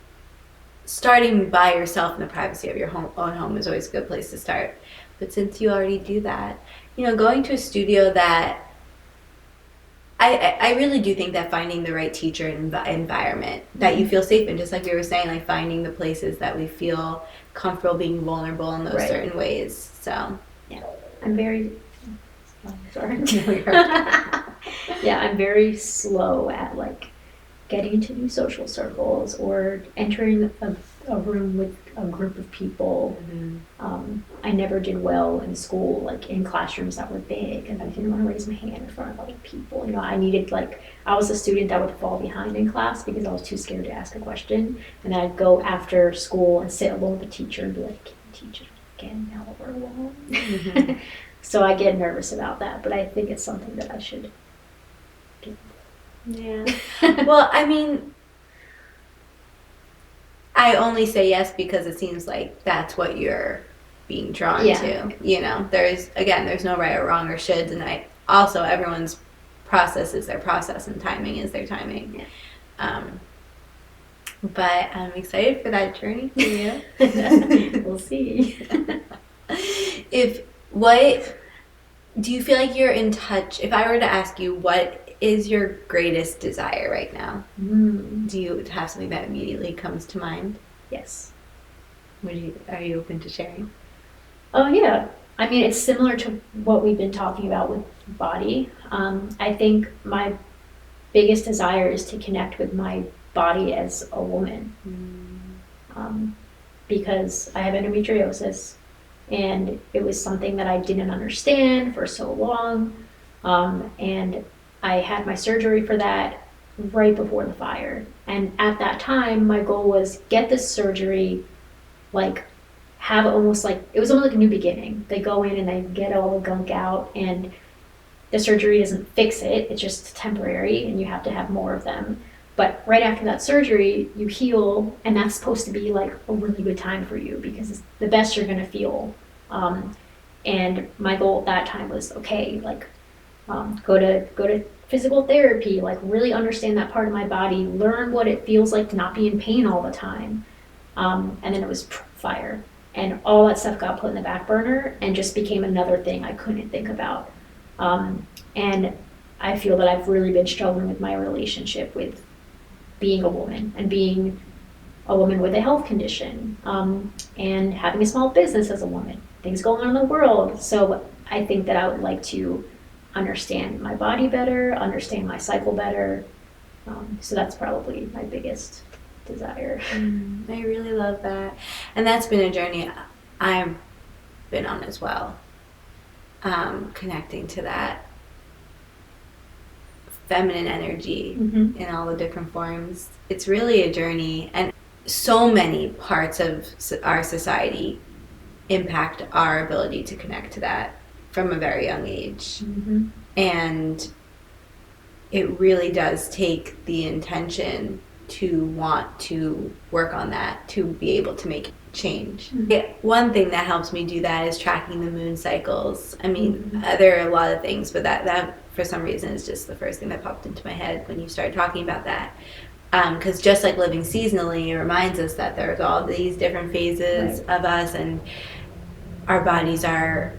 starting by yourself in the privacy of your own home is always a good place to start. But since you already do that, going to a studio that I really do think that finding the right teacher and environment that you feel safe in, just like we were saying, like finding the places that we feel comfortable being vulnerable in those certain ways. So yeah, I'm very sorry. Yeah, I'm very slow at like getting into new social circles or entering a room with a group of people. I never did well in school, like in classrooms that were big, and I didn't want to raise my hand in front of other people. I was a student that would fall behind in class because I was too scared to ask a question, and then I'd go after school and sit alone with the teacher and be like, "Can you teach it again now that we're alone?" So I get nervous about that, but I think it's something that I should do. Yeah. Well, I mean, I only say yes because it seems like that's what you're being drawn to. There's no right or wrong or shoulds, and everyone's process is their process and timing is their timing. Yeah. But I'm excited for that journey for you. We'll see. What do you feel like you're in touch? If I were to ask you, what is your greatest desire right now? Do you have something that immediately comes to mind? Yes. Are you open to sharing? Oh yeah. I mean, it's similar to what we've been talking about with body. I think my biggest desire is to connect with my body as a woman. Because I have endometriosis, and it was something that I didn't understand for so long. And I had my surgery for that right before the fire. And at that time, my goal was get this surgery, like it was almost like a new beginning. They go in and they get all the gunk out, and the surgery doesn't fix it. It's just temporary, and you have to have more of them. But right after that surgery, you heal, and that's supposed to be like a really good time for you because it's the best you're going to feel. And my goal at that time was, okay, like go to physical therapy, like really understand that part of my body, learn what it feels like to not be in pain all the time. And then it was fire. And all that stuff got put in the back burner and just became another thing I couldn't think about. And I feel that I've really been struggling with my relationship with being a woman and being a woman with a health condition, and having a small business as a woman, things going on in the world. So I think that I would like to understand my body better, understand my cycle better. So that's probably my biggest desire. I really love that. And that's been a journey I've been on as well. Connecting to that feminine energy in all the different forms. It's really a journey, and so many parts of our society impact our ability to connect to that from a very young age. And it really does take the intention to want to work on that, to be able to make change. One thing that helps me do that is tracking the moon cycles. I mean, there are a lot of things, but that for some reason is just the first thing that popped into my head when you started talking about that. Because just like living seasonally, it reminds us that there's all these different phases of us, and our bodies are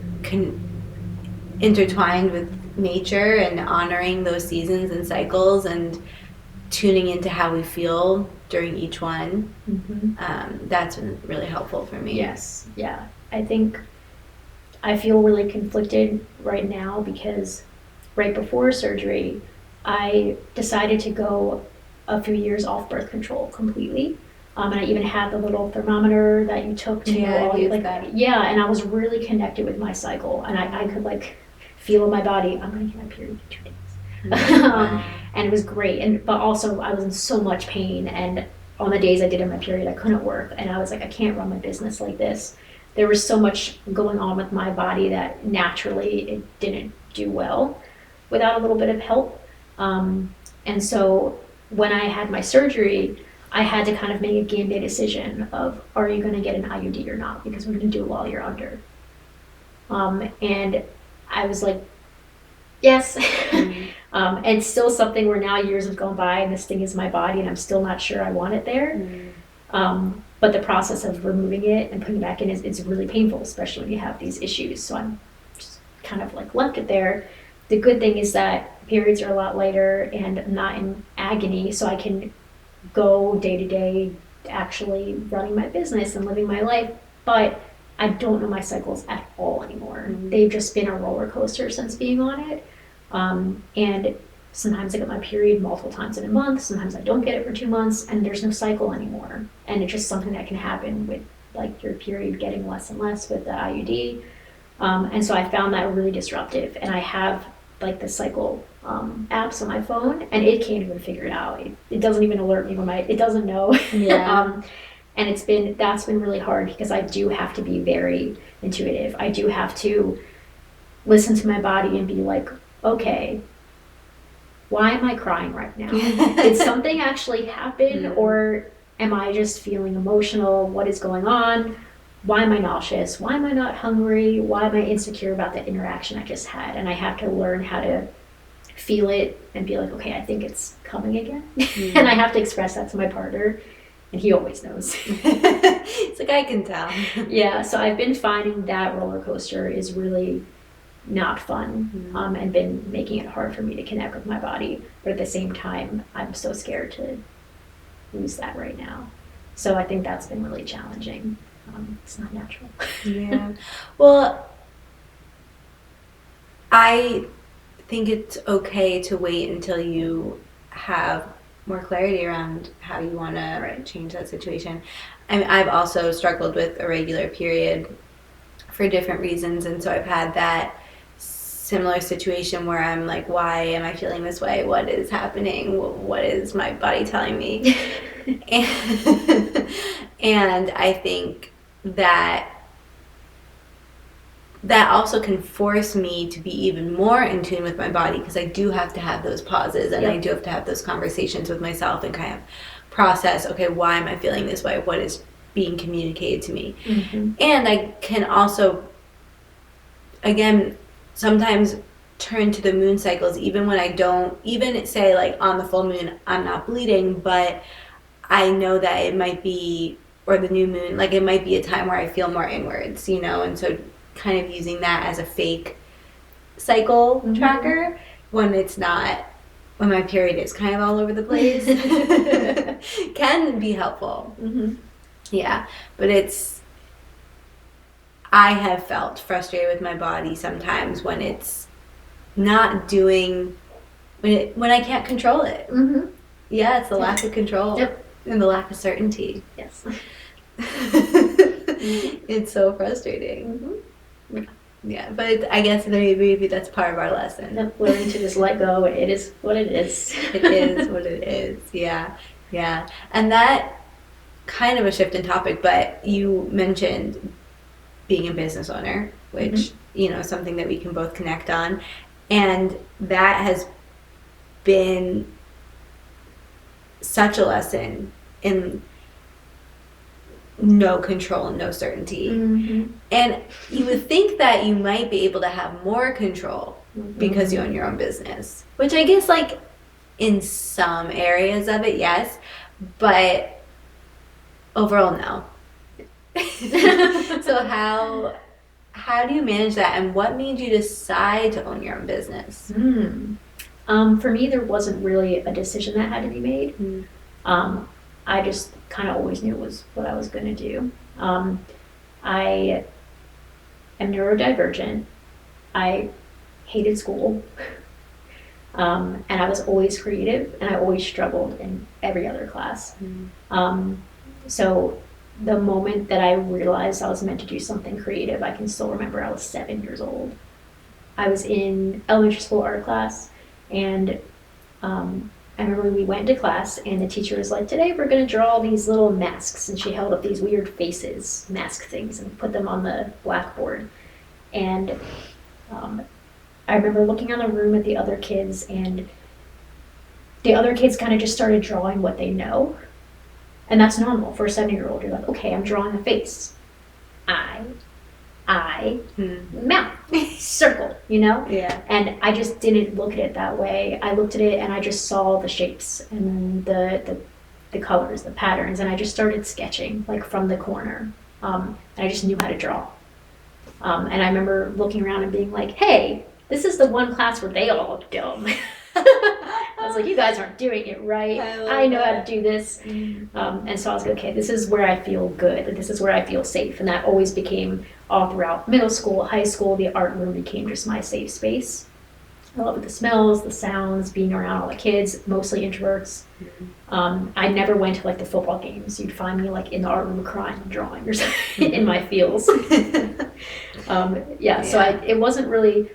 intertwined with nature, and honoring those seasons and cycles and tuning into how we feel during each one. That's been really helpful for me. Yes, yeah. I think I feel really conflicted right now because right before surgery, I decided to go a few years off birth control completely. And I even had the little thermometer that you took to know all and I was really connected with my cycle, and I could like feel in my body, I'm gonna get my period in 2 days. And it was great, but also I was in so much pain, and on the days I did in my period I couldn't work, and I was like, I can't run my business like this. There was so much going on with my body that naturally it didn't do well without a little bit of help. And so when I had my surgery, I had to kind of make a game day decision of, are you going to get an IUD or not? Because we're going to do it while you're under. And I was like, yes. Mm-hmm. And still something where now years have gone by and this thing is my body and I'm still not sure I want it there. Mm-hmm. But the process of removing it and putting it back in it's really painful, especially when you have these issues. So I'm just kind of like left it there. The good thing is that periods are a lot lighter and not in agony, so I can go day to day actually running my business and living my life. But I don't know my cycles at all anymore. Mm-hmm. They've just been a roller coaster since being on it. And sometimes I get my period multiple times in a month. Sometimes I don't get it for 2 months, and there's no cycle anymore. And it's just something that can happen with like your period getting less and less with the IUD. And so I found that really disruptive. And I have like the cycle apps on my phone, and it can't even figure it out. It doesn't even alert me when it doesn't know. Yeah. And that's been really hard because I do have to be very intuitive. I do have to listen to my body and be like, okay, why am I crying right now? Did something actually happen, or am I just feeling emotional? What is going on? Why am I nauseous? Why am I not hungry? Why am I insecure about the interaction I just had? And I have to learn how to feel it and be like, okay, I think it's coming again. And I have to express that to my partner, and he always knows. It's like, I can tell. Yeah, so I've been finding that roller coaster is really not fun, and been making it hard for me to connect with my body. But at the same time, I'm so scared to lose that right now. So I think that's been really challenging. It's not natural. Yeah. Well, I think it's okay to wait until you have more clarity around how you want to change that situation. I mean, I've also struggled with irregular period for different reasons, and so I've had that similar situation where I'm like, why am I feeling this way? What is happening? What is my body telling me? And I think that also can force me to be even more in tune with my body, because I do have to have those pauses, and I do have to have those conversations with myself and kind of process, okay, why am I feeling this way? What is being communicated to me? And I can also, again, sometimes turn to the moon cycles, even when I don't, even say like on the full moon, I'm not bleeding, but I know that it might be, or the new moon, like it might be a time where I feel more inwards, and so kind of using that as a fake cycle tracker when it's not, when my period is kind of all over the place, can be helpful. Yeah, but I have felt frustrated with my body sometimes when it's not doing, when I can't control it. Yeah, it's the lack of control and the lack of certainty. Yes. It's so frustrating. Yeah, but I guess maybe that's part of our lesson. Learning to just let go. It is what it is. It is what it is. Yeah. And that kind of a shift in topic, but you mentioned being a business owner, which, something that we can both connect on. And that has been such a lesson in no control and no certainty. And you would think that you might be able to have more control because you own your own business, which I guess like in some areas of it, yes, but overall, no. So how do you manage that, and what made you decide to own your own business? For me, there wasn't really a decision that had to be made. I just kind of always knew it was what I was going to do. I am neurodivergent. I hated school. And I was always creative, and I always struggled in every other class. So the moment that I realized I was meant to do something creative, I can still remember I was 7 years old. I was in elementary school art class, and I remember we went into class, and the teacher was like, today we're going to draw these little masks, and she held up these weird faces, mask things, and put them on the blackboard. And I remember looking around the room at the other kids, and the other kids kind of just started drawing what they know. And that's normal for a 7-year-old. You're like, okay, I'm drawing a face. Eye, mouth, circle, you know? Yeah. And I just didn't look at it that way. I looked at it and I just saw the shapes and the colors, the patterns, and I just started sketching, like, from the corner. And I just knew how to draw. And I remember looking around and being like, hey, this is the one class where they all look dumb. I was like, you guys aren't doing it right. I know how to do this. And so I was like, okay, this is where I feel good. This is where I feel safe. And that always became, all throughout middle school, high school, the art room became just my safe space. I love the smells, the sounds, being around all the kids, mostly introverts. I never went to, like, the football games. You'd find me, like, in the art room crying and drawing or something in my feels. So it wasn't really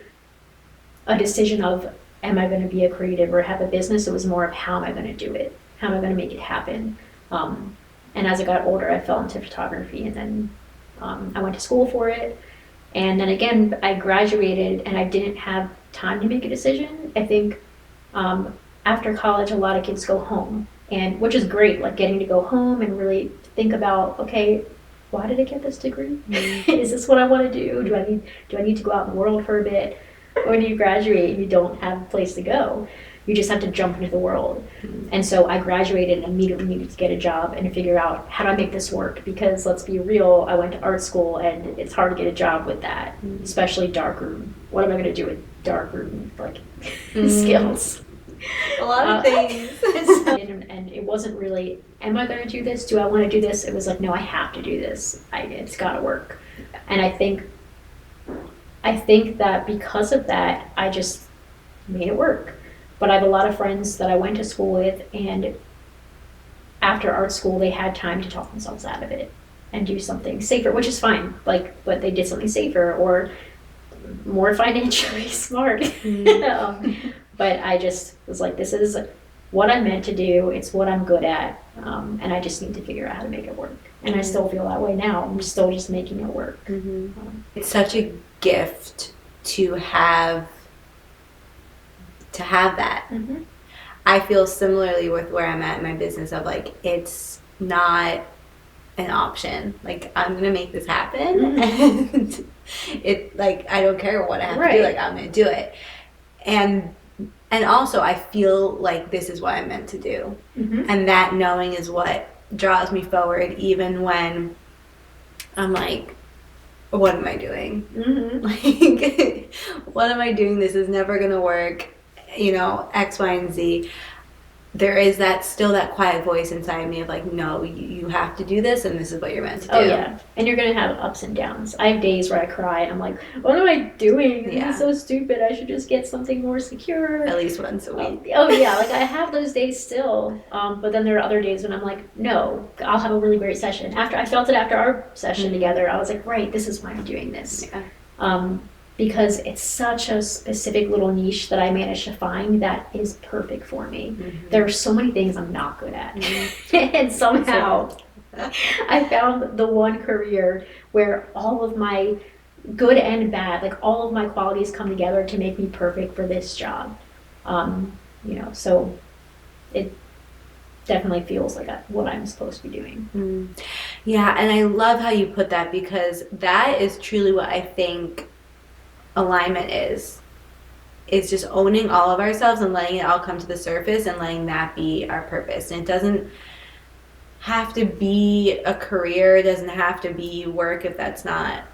a decision of, am I going to be a creative or have a business? It was more of, how am I going to do it? How am I going to make it happen? And as I got older, I fell into photography, and then I went to school for it. And then again, I graduated and I didn't have time to make a decision. I think after college, a lot of kids go home, and which is great, like getting to go home and really think about, okay, why did I get this degree? Is this what I want to do? Do I need to go out in the world for a bit? When you graduate and you don't have a place to go, you just have to jump into the world. And so I graduated and immediately needed to get a job and figure out, how do I make this work? Because let's be real, I went to art school and it's hard to get a job with that, especially darkroom. What am I going to do with darkroom, like, skills? A lot of things. And it wasn't really, am I going to do this? Do I want to do this? It was like, no, I have to do this. It's got to work. And I think that because of that, I just made it work. But I have a lot of friends that I went to school with, and after art school, they had time to talk themselves out of it and do something safer, which is fine. Like, but they did something safer or more financially smart. But I just was like, this is what I'm meant to do. It's what I'm good at. And I just need to figure out how to make it work. And I still feel that way now. I'm still just making it work. It's such a gift to have that. I feel similarly with where I'm at in my business of, like, it's not an option. Like, I'm gonna make this happen, and it, like, I don't care what I have to do. Like, I'm gonna do it. And also I feel like this is what I'm meant to do. And that knowing is what draws me forward, even when I'm like, what am I doing? Like, what am I doing? This is never gonna work. X, Y, and Z. There is still that quiet voice inside me of, like, no, you have to do this, and this is what you're meant to do. Oh yeah, and you're gonna have ups and downs. I have days where I cry and I'm like, what am I doing? This is so stupid. I should just get something more secure. At least once a week. Oh yeah, like, I have those days still. But then there are other days when I'm like, no, I'll have a really great session. I felt it after our session together. I was like, right, this is why I'm doing this. Because it's such a specific little niche that I managed to find that is perfect for me. There are so many things I'm not good at. And somehow I found the one career where all of my good and bad, like, all of my qualities come together to make me perfect for this job. So it definitely feels like what I'm supposed to be doing. Yeah, and I love how you put that, because that is truly what I think alignment is just owning all of ourselves and letting it all come to the surface and letting that be our purpose. And it doesn't have to be a career, it doesn't have to be work if that's not,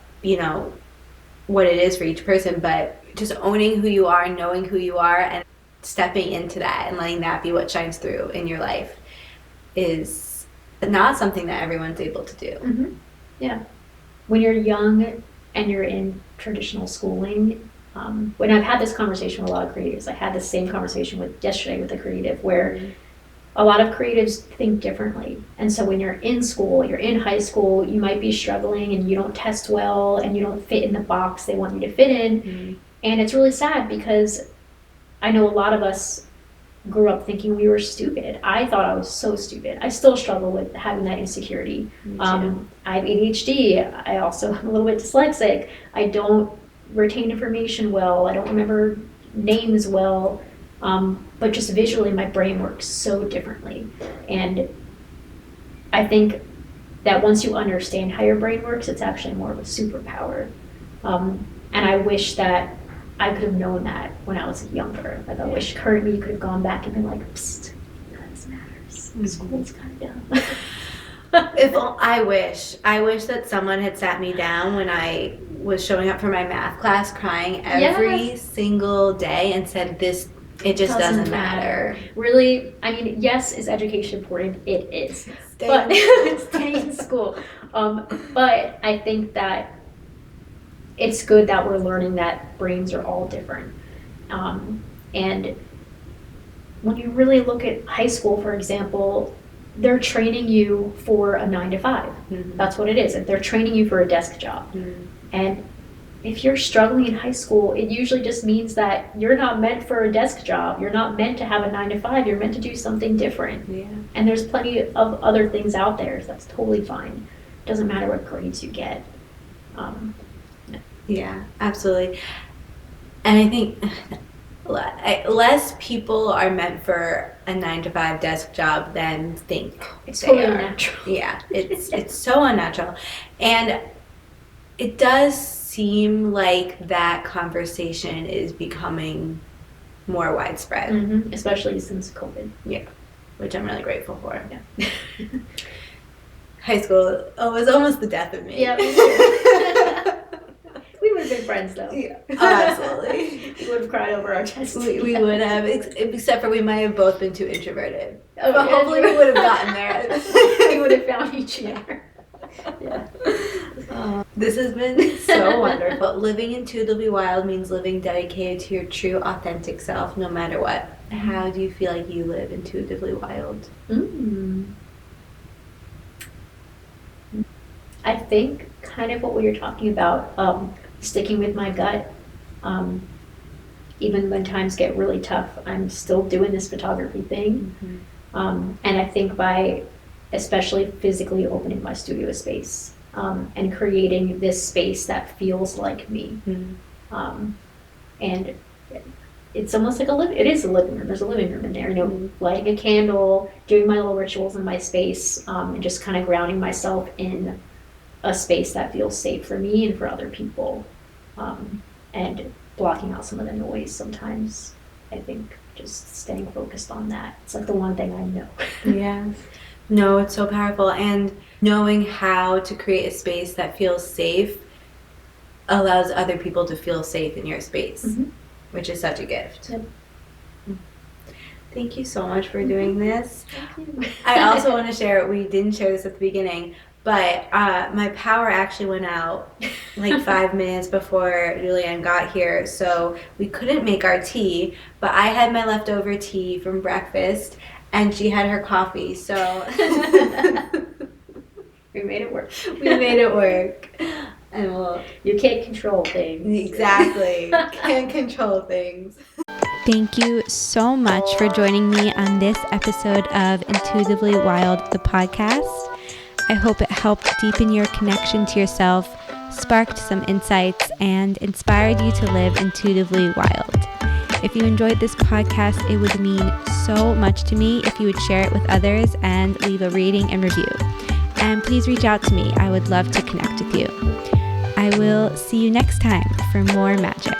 what it is for each person, but just owning who you are, knowing who you are, and stepping into that and letting that be what shines through in your life is not something that everyone's able to do. Yeah. When you're young and you're in traditional schooling, when I've had this conversation with a lot of creatives, I had the same conversation yesterday with a creative where a lot of creatives think differently. And so when you're in school, you're in high school, you might be struggling and you don't test well and you don't fit in the box they want you to fit in. And it's really sad, because I know a lot of us grew up thinking we were stupid. I thought I was so stupid. I still struggle with having that insecurity. I have ADHD. I also am a little bit dyslexic. I don't retain information well. I don't remember names well. But just visually, my brain works so differently. And I think that once you understand how your brain works, it's actually more of a superpower. And I wish that I could have known that when I was younger. Like, I wish current me could have gone back and been like, psst, none of this matters. School's kind of dumb. I wish that someone had sat me down when I was showing up for my math class crying every single day and said, it just doesn't matter. Really, I mean, yes, is education important? It is. But staying in school. But I think that it's good that we're learning that brains are all different. And when you really look at high school, for example, they're training you for a 9 to 5. Mm-hmm. That's what it is. They're training you for a desk job. Mm-hmm. And if you're struggling in high school, it usually just means that you're not meant for a desk job. You're not meant to have a 9 to 5. You're meant to do something different. Yeah. And there's plenty of other things out there, so that's totally fine. It doesn't matter what grades you get. Yeah, absolutely. And I think less people are meant for a 9 to 5 desk job than think it's totally unnatural. Yeah, it's so unnatural. And it does seem like that conversation is becoming more widespread. Mm-hmm. Especially since COVID. Yeah, which I'm really grateful for. Yeah. High school was almost the death of me. Yeah. We would have been friends, though. Yeah, absolutely. We would have cried over our tests. We would have, except for we might have both been too introverted. Oh, but hopefully we would have gotten there. We would have found each other. Yeah. This has been so wonderful. Living intuitively wild means living dedicated to your true, authentic self, no matter what. How do you feel like you live intuitively wild? I think kind of what we were talking about, sticking with my gut. Even when times get really tough, I'm still doing this photography thing. Mm-hmm. And I think by especially physically opening my studio space and creating this space that feels like me. Mm-hmm. And it's almost like it is a living room. There's a living room in there, lighting a candle, doing my little rituals in my space, and just kind of grounding myself in a space that feels safe for me and for other people, and blocking out some of the noise sometimes. I think just staying focused on that. It's like the one thing I know. Yeah. No, it's so powerful. And knowing how to create a space that feels safe allows other people to feel safe in your space, mm-hmm. which is such a gift. Yep. Thank you so much for doing this. Thank you. I also want to share, we didn't share this at the beginning, but my power actually went out like 5 minutes before Julieanne got here, so we couldn't make our tea, but I had my leftover tea from breakfast, and she had her coffee, so we made it work. We made it work. And you can't control things. Exactly. Can't control things. Thank you so much for joining me on this episode of Intuitively Wild, the podcast. I hope it helped deepen your connection to yourself, sparked some insights, and inspired you to live intuitively wild. If you enjoyed this podcast, it would mean so much to me if you would share it with others and leave a rating and review. And please reach out to me. I would love to connect with you. I will see you next time for more magic.